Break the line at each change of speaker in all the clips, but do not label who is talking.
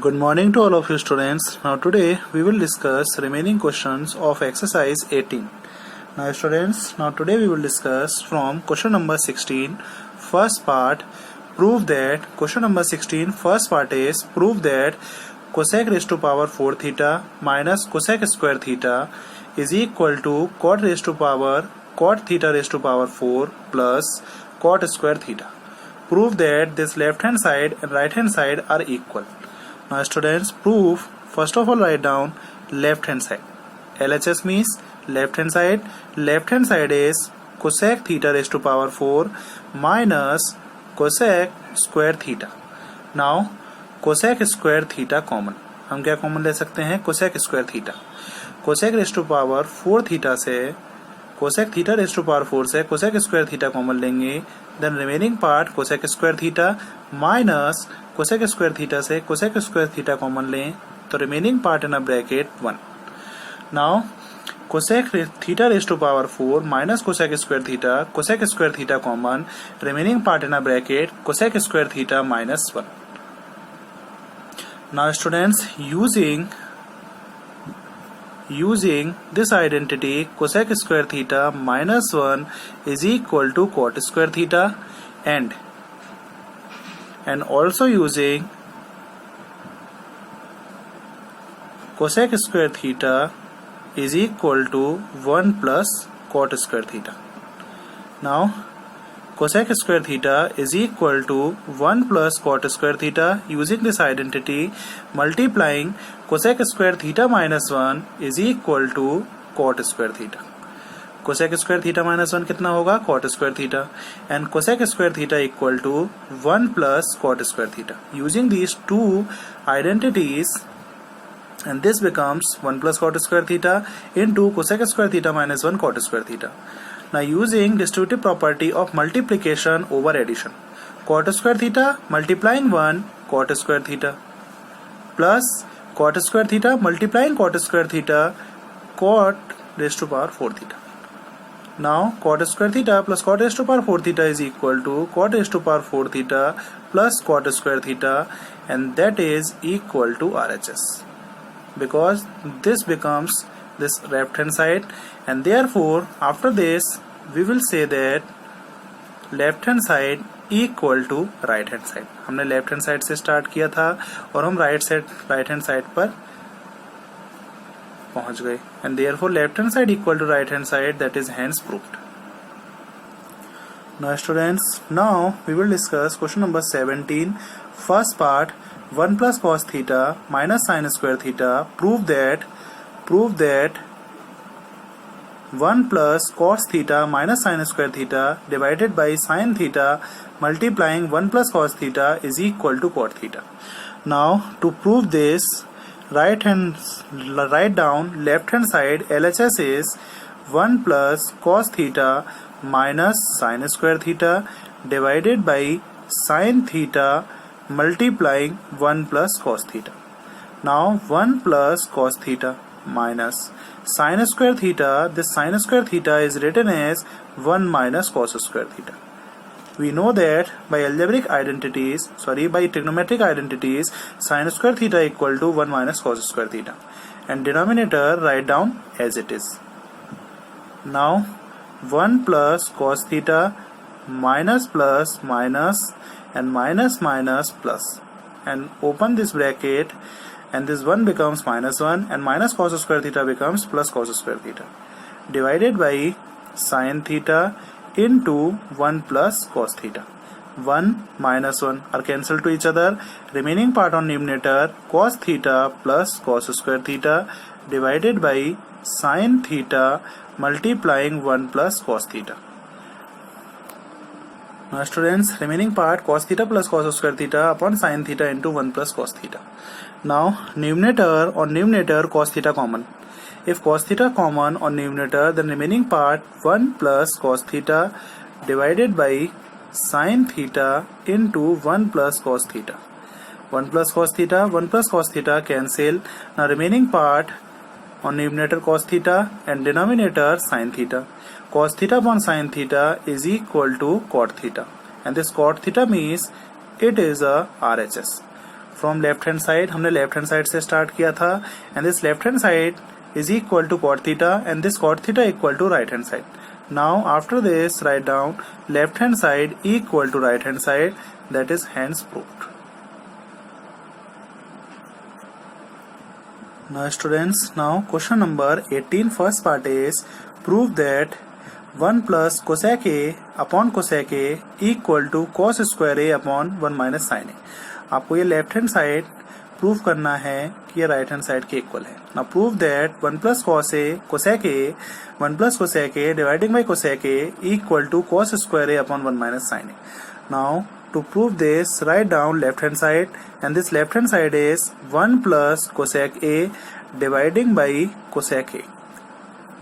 Good morning to all of you students. Now today we will discuss remaining questions of exercise 18. Now students, today we will discuss from question number 16 first part. Prove that question number 16 first part is prove that cosec raised to power 4 theta minus cosec square theta is equal to cot raised to power cot theta raised to power 4 plus cot square theta. Prove that this left hand side and right hand side are equal. Now students, proof, first of all write down left hand side. LHS means left hand side. Left hand side is cosec theta raised to power 4 minus cosec square theta. Now cosec square theta common, हम क्या common ले सकते हैं? cosec square theta. cosec raised to power 4 theta से cosec theta raised to power 4 से cosec square theta common लेंगे, then remaining part cosec square theta minus cosec square theta से cosec square theta common लें तो remaining part in a bracket 1. Now cosec theta raised to power 4 minus cosec square theta common, remaining part in a bracket cosec square theta minus 1. Now students, using this identity cosec square theta minus 1 is equal to cot square theta and also using cosec square theta is equal to 1 plus cot square theta. Now cosec square theta is equal to 1 plus cot square theta. Using this identity, multiplying cosec square theta minus 1 is equal to cot square theta. cosec square theta minus 1 कितना होगा? cot square theta. And cosec square theta equal to 1 plus cot square theta. Using these two identities, and this becomes 1 plus cot square theta into cosec square theta minus 1 cot square theta. Now using distributive property of multiplication over addition, cot square theta multiplying 1 cot square theta plus cot square theta multiplying cot square theta cot raised to power 4 theta. Now cot square theta plus cot raised to power 4 theta is equal to cot raised to power 4 theta plus cot square theta, and that is equal to RHS, because this becomes this left hand side, and therefore after this we will say that left hand side equal to right hand side. हमने left hand side से start किया था और हम right hand side पर पहुंच गए, and therefore left hand side equal to right hand side, that is hence proved. Now students, now we will discuss question number 17 first part. 1 plus cos theta minus sin square theta. Prove that 1 plus cos theta minus sin square theta divided by sin theta multiplying 1 plus cos theta is equal to cot theta. Now to prove this, write down left hand side. LHS is 1 plus cos theta minus sin square theta divided by sin theta multiplying 1 plus cos theta. Now 1 plus cos theta minus sin square theta. This sin square theta is written as 1 minus cos square theta. We know that by trigonometric identities, sin square theta equal to 1 minus cos square theta, and denominator write down as it is. Now 1 plus cos theta minus plus minus and minus minus plus, and open this bracket, and this 1 becomes minus 1 and minus cos square theta becomes plus cos square theta divided by sin theta into 1 plus cos theta. 1 minus 1 are cancelled to each other. Remaining part on numerator cos theta plus cos square theta divided by sin theta multiplying 1 plus cos theta. Now students, remaining part cos theta plus cos square theta upon sin theta into 1 plus cos theta. Now numerator cos theta common. If cos theta common on numerator, then remaining part 1 plus cos theta divided by sin theta into 1 plus cos theta. 1 plus cos theta cancel. Now remaining part on numerator cos theta and denominator sin theta. Cos theta upon sin theta is equal to cot theta, and this cot theta means it is a RHS. From left hand side, हमने left hand side से start किया था, and this left hand side is equal to cot theta and this cot theta equal to right hand side. Now after this write down left hand side equal to right hand side, that is hence proved. Now students, now question number 18, first part is prove that 1 plus cosec A upon cosec A equal to cos square A upon 1 minus sin A. आपको ये left hand side prove करना है कि ये right hand side के equal है. Now prove that 1 plus cos A cosec A 1 plus cosec A dividing by cosec A equal to cos square A upon 1 minus sin A. Now to prove this, write down left hand side, and this left hand side is 1 plus cosec A dividing by cosec A.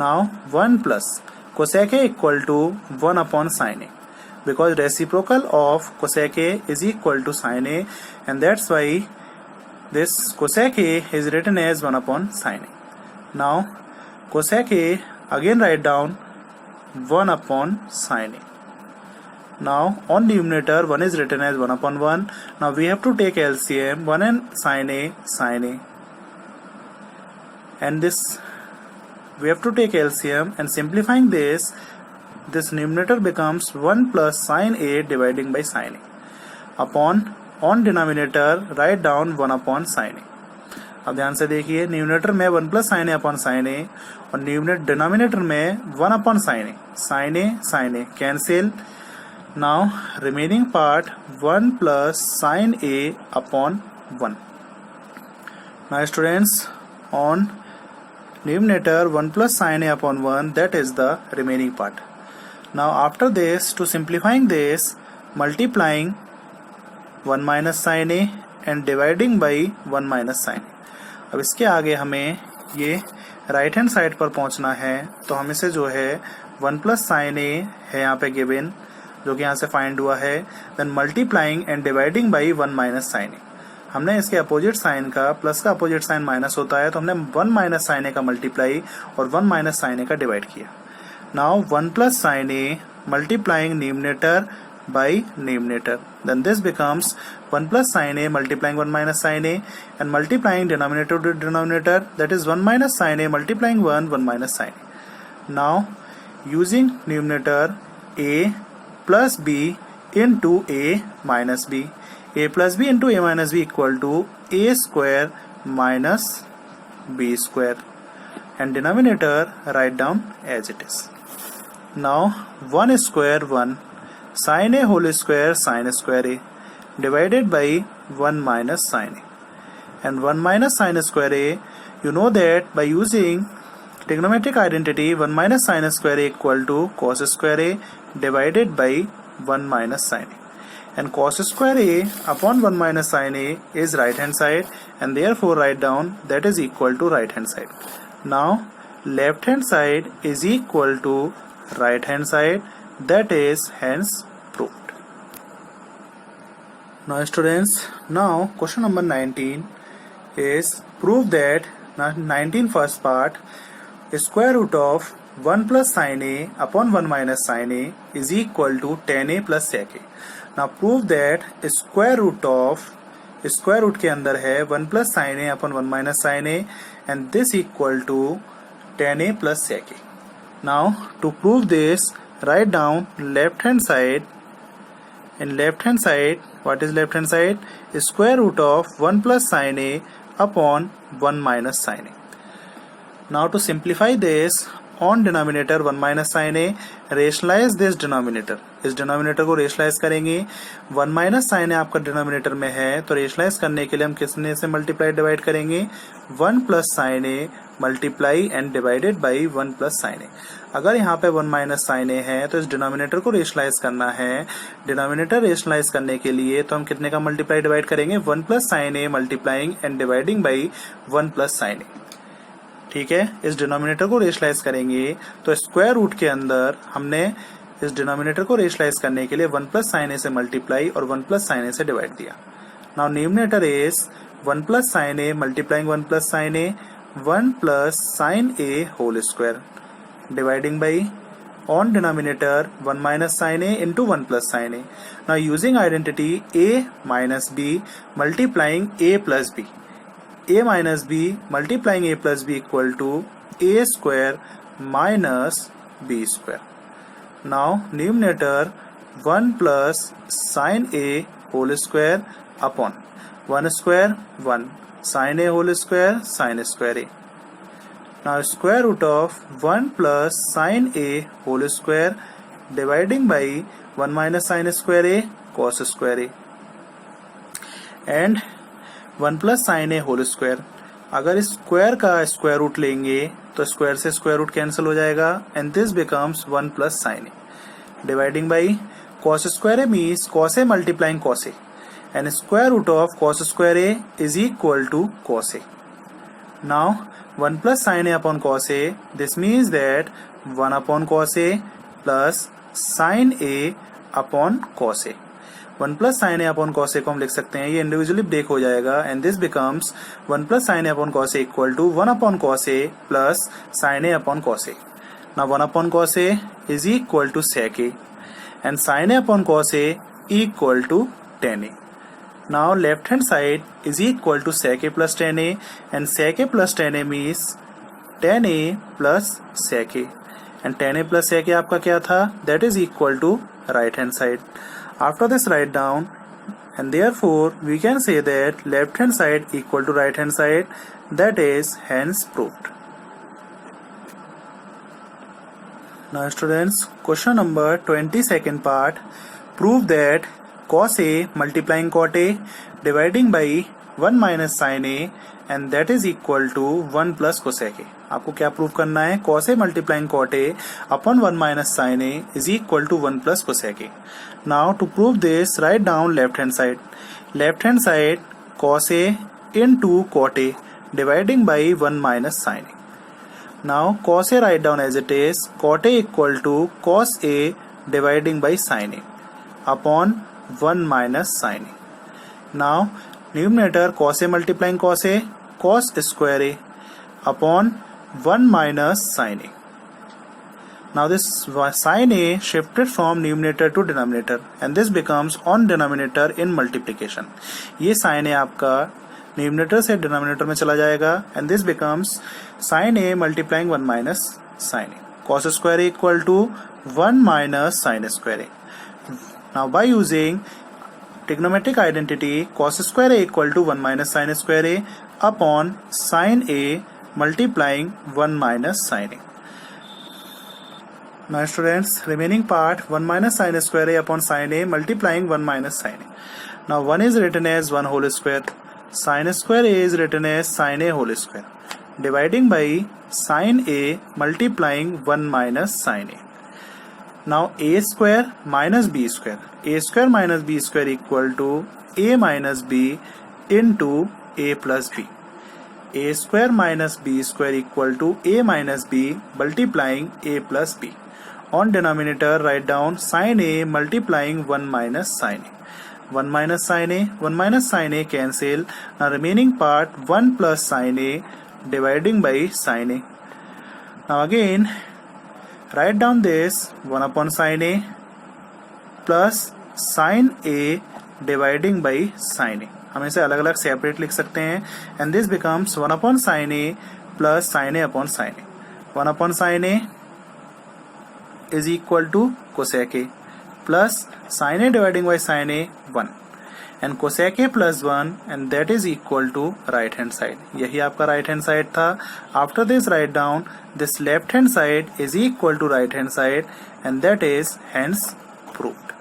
Now 1 plus cosec A equal to 1 upon sin A, because reciprocal of cosec A is equal to sin A, and that's why this cosec A is written as 1 upon sin A. Now cosec A, again write down 1 upon sin A. Now on numerator 1 is written as 1 upon 1. Now we have to take LCM, 1 and sin A, and this we have to take LCM, and simplifying this numerator becomes 1 plus sin A dividing by sin A upon, on denominator write down 1 upon sin A. अब ध्यान से देखिए, numerator में 1 plus sine ए upon sine ए और denominator में 1 upon sine A cancel. Now remaining part 1 plus sin A upon 1. Now students, on numerator 1 plus sin A upon 1, that is the remaining part. Now after this, to simplifying this, multiplying 1 minus sin A and dividing by 1 minus sin A. अब इसके आगे हमें ये right hand side पर पहुंचना है, तो हम इसे जो है 1 प्लस साइन ए है यहाँ पे गिवन, जो कि यहाँ से फाइंड हुआ है, then multiplying and dividing by 1 minus sine A. हमने इसके अपोजिट साइन का, प्लस का अपोजिट साइन माइनस होता है, तो हमने 1 माइनस साइन ए का मल्टीप्लाई और 1 माइनस साइन ए का डिवाइड किया. Now 1 plus sine A multiplying numerator by numerator, then this becomes 1 plus sin A multiplying 1 minus sin A, and multiplying denominator to denominator, that is 1 minus sin A multiplying 1 minus sin A. Now using numerator A plus B into A minus B, A plus B into A minus B equal to A square minus B square, and denominator write down as it is. Now 1 square 1 sin A whole square sin square A divided by 1 minus sin A, and 1 minus sin square A, you know that by using trigonometric identity 1 minus sin square A equal to cos square A divided by 1 minus sin A, and cos square A upon 1 minus sin A is right hand side, and therefore write down that is equal to right hand side. Now left hand side is equal to right hand side, that is hence proved. Now students, now question number 19 is prove that 19 first part, square root of 1 plus sin A upon 1 minus sin A is equal to tan A plus sec A. Now prove that square root के अंदर है 1 plus sin A upon 1 minus sin A, and this equal to tan A plus sec A. Now to prove this, write down left hand side. In left hand side, what is left hand side? Square root of 1 plus sin A upon 1 minus sin A. Now to simplify this, on denominator 1 minus sin A, rationalize this denominator. इस denominator को rationalise करेंगे. 1 minus sine ए आपका denominator में है, तो rationalise करने के लिए हम किसने से मल्टीप्लाई डिवाइड करेंगे? 1 plus sine A multiply and divided by 1 plus sine A. अगर यहाँ पे 1 माइनस साइन ए है, तो इस डिनोमिनेटर को रेशनलाइज करना है. डिनोमिनेटर रेशनलाइज करने के लिए तो हम कितने का मल्टीप्लाई डिवाइड करेंगे? 1 plus sine A multiplying and dividing by 1 plus sine A. ठीक है, इस डिनोमिनेटर को रेशनलाइज करेंगे, तो स्क्वायर रूट के अंदर हमने इस डिनोमिनेटर को रेशनलाइज करने के लिए 1 प्लस साइन ए से मल्टीप्लाई और 1 प्लस साइन ए से डिवाइड दिया. Now numerator is 1 plus sine A multiplying 1 plus sine A 1 plus sine A whole square dividing by on denominator 1 minus sin A into 1 plus sin A. Now using identity A minus B multiplying A plus B. A minus B multiplying A plus B equal to A square minus B square. Now numerator 1 plus sin A whole square upon 1 square 1 sin A whole square sin square A. Now square root of 1 plus sin A whole square dividing by 1 minus sin square A cos square A and 1 plus sin A whole square. अगर square का square root लेंगे तो square से square root cancel हो जाएगा and this becomes 1 plus sin A dividing by cos square A means cos A multiplying cos A and square root of cos square A is equal to cos A. Now 1 plus sin A upon cos A, this means that 1 upon cos A plus sin A upon cos A. 1 plus sin A upon cos A को हम लिख सकते हैं, ये individually break हो जाएगा and this becomes 1 plus sin A upon cos A equal to 1 upon cos A plus sin A upon cos A. Now 1 upon cos A is equal to sec A and sin A upon cos A equal to tan A. Now left hand side is equal to sec A plus tan A and sec A plus tan A means tan A plus sec A and tan A plus sec A आपका क्या था, that is equal to right hand side. After this write down and therefore we can say that left hand side equal to right hand side, that is hence proved. Now students, question number 22nd part, prove that cos A multiplying cot A dividing by 1 minus sin A and that is equal to 1 plus cosec A. आपको क्या prove करना है, cos A multiplying cot A upon 1 minus sin A is equal to 1 plus cosec A. Now to prove this, write down left hand side. Left hand side cos A into cot A dividing by 1 minus sin A. Now cos A write down as it is, cot A equal to cos A dividing by sin A upon 1 minus sin A. Now numerator cos A multiplying cos A, cos square A upon 1 minus sin A. Now this sin A shifted from numerator to denominator and this becomes on denominator in multiplication. ये sin A आपका numerator से denominator में चला जाएगा and this becomes sin A multiplying 1 minus sin A. Cos square A equal to 1 minus sin square A. Now by using trigonometric identity, cos square A equal to 1 minus sin square A upon sin A multiplying 1 minus sin A. Now students, remaining part 1 minus sin square A upon sin A multiplying 1 minus sin A. Now 1 is written as 1 whole square, sin square A is written as sin A whole square, dividing by sin A multiplying 1 minus sin A. Now A square minus B square, A square minus B square equal to A minus B into A plus B. A square minus B square equal to A minus B multiplying A plus B. On denominator write down sin A multiplying 1 minus sin A. 1 minus sin A, 1 minus sin A cancel. Now remaining part 1 plus sin A dividing by sin A. Now again write down this 1 upon sin A plus sin A dividing by sin A. हम इसे अलग अलग separate लिख सकते हैं and this becomes 1 upon sin A plus sin A upon sin A. 1 upon sin A is equal to cosec A plus sin A dividing by sin A 1 and cosec A plus 1 and that is equal to right hand side. यही आपका right hand side था. After this write down this left hand side is equal to right hand side and that is hence proved.